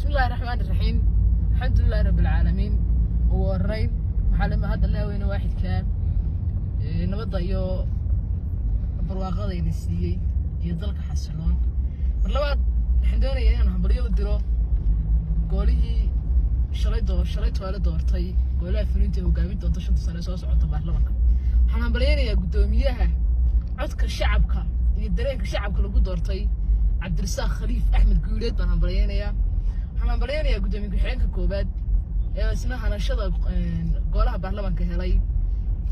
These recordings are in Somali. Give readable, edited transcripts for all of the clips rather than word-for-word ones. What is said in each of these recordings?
بسم الله الرحمن الرحيم. الحمد لله رب العالمين. والرين محل ما هذا الله وين واحد كان نبض يو برواقة ينسيه يضلك حسنون مرلوات حندوني يعني أنا بريو الدرو قولي شريت ولا دورتي قولي فلنتي وقامين دونتشون سنة سوس عن طبعا لبك حنا بريني يا قدوميها عدك شعبك يدرينك شعبك لو دورتي عبد الرزاق خليف أحمد قوليد أنا بريني waxaan baryaanayaa gudoomiye ku-xigeenka koobaad ee isna hanashada golaha baarlamaanka helay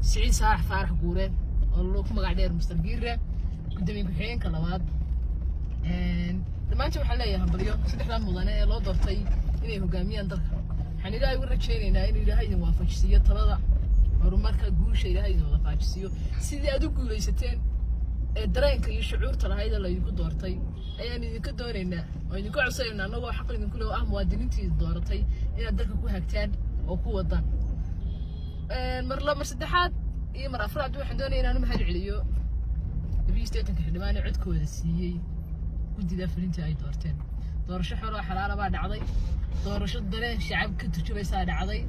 Siciid Saalax Faarax Guure oo loo ku magac dheer Mr. Giire gudoomiye ku-xigeenka labaad dhammaantiin waxaan leeyahay baryo saddexdan mudane ee loo doortay inay hogaamiyaan dalka waxaan ilaahay u rajaynaynaa in ilaahay idin waafajiyo talada horumarka guusha ilaahay idin waafajiyo sidii aad u guulaysateen dareenka iyo shucuurta lahayd la idinku doortay ayaan idinka doonaynaa oo idinku codsanayna anagoo xaq idinku leh oo muwaadiniintii dooratay inaad dalka ku hagtaan oo ku wadaan mar saddexaad iyo mar afraad waxaan doonayaa inaan mahad celiyo statementka xildhibaan codkooda siiyay gudida fulinta ay doorteen doorasho xor oo xalaal ah baa dhacday doorasho dareen shacab ka turjumaysa dhacday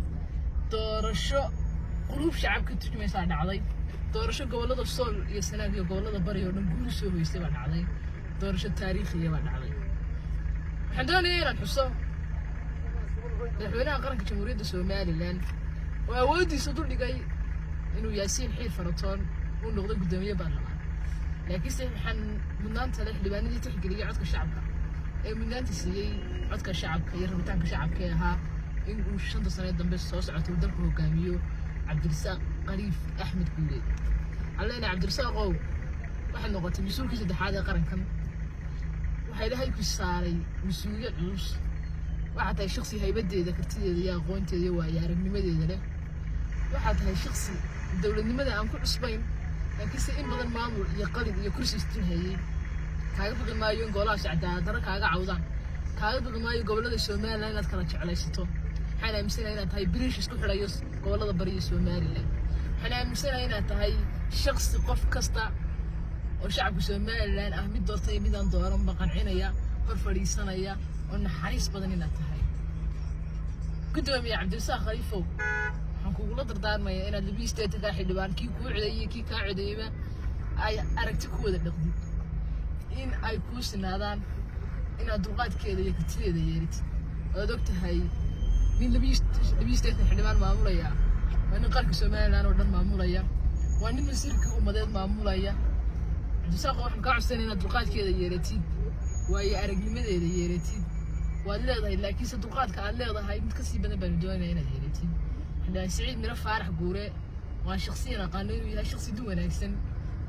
doorasho qulub shacab ka turjumaysa dhacday doorasho gobolada Sool iyo Sanaag iyo gobolada Bari oo dhan guul soo hoysay baa dhacday doorasho taariikhi ah baa dhacday waxaan doonayaa inaan xuso madaxweynaha qaranka jamhuuriyadda Soomaaliland oo awoodiisa dul dhigay inuu Yaasiin Xiir Faratoon uu noqdo gudoomiye baarlamaan laakiin waxaan mudnaanta leh xildhibaanadii tixgeliyay codka shacabka ee mudnaanta siiyay codka shacabka iyo rabitaanka shacabka ee ahaa in uu 5 sano dambe soo socoto dalka hogaamiyo عبد الرزاق خليف أحمد قولي علينا عبد الرزاق أو واحد نقطة مسؤول كذا حاجة قرن كم واحد هاي كساري مسؤولية عروس واحد هاي شخصي هاي بدي إذا كنت يا غونت يا ويا رجل مدي ذا واحد هاي شخصي الدولة مدي عم كل أسبوعين لكن سئين بدل معمول يقلد يكرس يستين هاي كاي بدل ما يون قلاش عدا درك كاي عوضان كاي بدل ما يقبل هذا الشمال لا نتكلم على شتو حنا مثلا هنا تهاي بريش اسكو خلايوس قولada bariyo Soomaaliland waxaan aaminsanahay inaad tahay shakhsi qof kasta oo shacabka Soomaaliland ah mid doortay mid aan dooran ba qancinaya hor fadhiisanaya oo naxariis badan inaad tahay gudoomiye Cabdirasaaq Khaliifow waxaan kugu dardaarmayaa inaad labis teetanka xildhibaan kii ku ciideeyay kii ka ciideeyay ay aragti ku wada dhaqmo in ay ku sinaadaan inaad dulqaadkeeda iyo kartideeda yeelatid oo ogtahay من لبيس تحت حلمان معمولية وأنا قارك سومالي أنا ودن معمولية وأنا مسيرك ومداد معمولية تساق واحد قاعد سنة ندلقات كذا يرتيد وهي أرجل مدة يرتيد ولا ذا لكن صدقات كعلى ذا هاي متكسي بنا بندونا هنا يرتيد إحنا سعيد من فرح جورة وأنا شخصيا قانون ولا شخصي دو وناكسن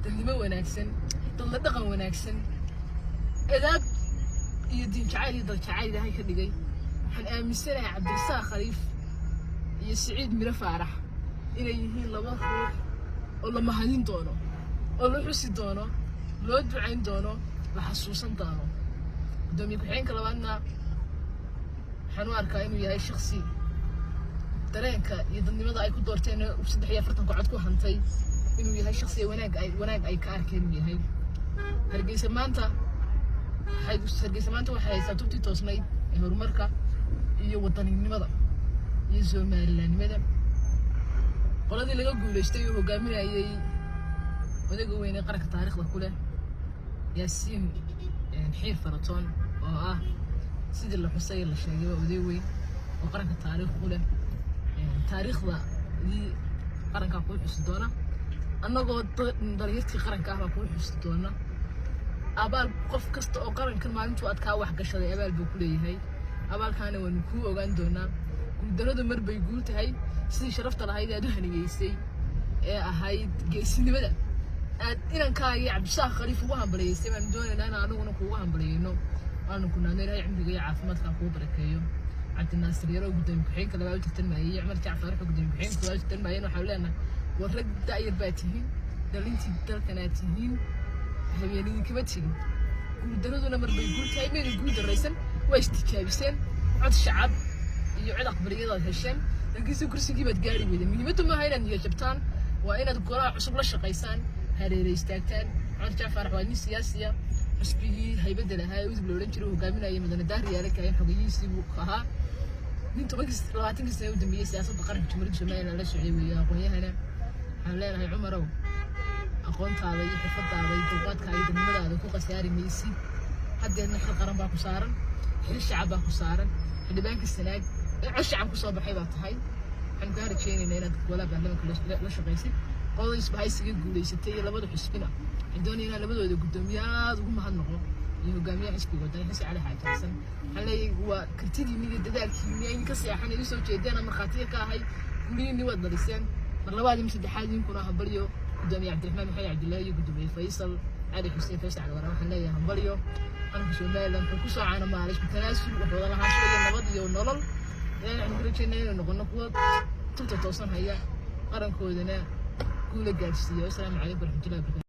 تلميذ وناكسن تلدقن وناكسن إذا يدين شعالي ضل شعالي هاي كذا جاي waxaan aaminsanahay Cabdirasaaq Khaliif iyo Siciid Miro Faarax inay yihiin laba ruux oo la mahadin doono oo la xusi doono loo ducayn doono la xasuusan doono gudoomiye ku-xigeenka labaadna waxaan u arkaa inuu yahay shakhsi dareenka iyo dadnimada ay ku doorteen 43 cod ku hantay inuu yahay shakhsi wanaag ay ka arkeen yahay Hargeysa maanta waxay haysaa tubtii toosnayd ee horumarka iyo wadaninimada iyo Soomaalilandnimada qoladii laga guuleystay oo hogaaminayay wadaga weyn ee qaranka taariikhda ku leh Yaasiin Xiir Faratoon oo ah sidii la xusay la sheegay wadaga weyn oo qaranka taariikh u leh taariikhda qaranka ku xusi doona annagoo dariiqtii qaranka ah ku xusi doona abaal qof kasta oo qarankan maalintu aad ka wax gashaday abaal buu ku leeyahay abaalkaana waan ku ogaan doonaa guuldarradu mar bay guul tahay sidii sharafta lahayd aad u haniyeysay ee ahayd geesinimada aad inankaaga Cabdirasaaq Khaliif ugu hambalyeysay baan doonaynaa in anaguna kugu hambalyeeyno aan ku naanaynahay cimriga iyo caafimaadka ku barakeeyo Cabdinaasir Yaro gudoomiye ku-xigeenka labaad u tartamay Cumar Jaafar gudoomiye ku-xigeenka labaad u tartamay waxaan leenahay war rag daayir baa tihiin dhalintii dalkana tihiin habeenadii kama tigin guuldarraduna mar bay guul tahay meel guul daraysan way istijaabiseen cod shacab iyo cid aqbaliyada hesheen laakiin kursigii baad gaari weydeen muhiimadu ma aha inaad niyo jabtaan waa inaad golaha cusub la shaqaysaan hareeraystaagtaan Cumar Jaafar waa nin siyaasiya حسبي هاي بدل هاي وزبل ورنجر وقامنا أي مدن الدهر يا لك أي حقيقي سيبوكها أنت ما قصت رواتين قصت يودم بيه سياسة قرن جمهورية الصومال لا سعودية ويا هنا حملنا هاي عمره أخوانك هذا يحفظ هذا يتوقعك هاي دمنا هذا فوق سياري ميسي حد إن إحنا قرن باكو صارن إحنا الشعب باكو صارن اللي بانك السناق الشعب كصوب حيبات هاي حن كهرب شيء إن أنا ولا بعلمك لا شقيسي قاضي يسبهاي سجل جولي ستة لبض حسبنا الدنيا أنا لبض وده قداميات وهم هالنقطة اللي هو جامعة حسبي وداني حسي على حاجة أصلا هلا هو كرتيدي من الدجال كيميائي كسي حنا يسوي شيء ده أنا مخاطية كهاي كلين نود درسين مرة بعد مش الحاجة يمكن هبليو قدامي عبد الرحمن محي عبد الله يقدم فيصل علي حسين فيصل على ورا حنا يا هبليو أنا في سومال لما كوسا عنا ما عليش بتناسل وحوالله هاشوا النبض يونولل يعني عندنا رجعنا نقول نقول توصل هيا قرن كودنا كل جالسية والسلام عليكم ورحمة الله وبركاته.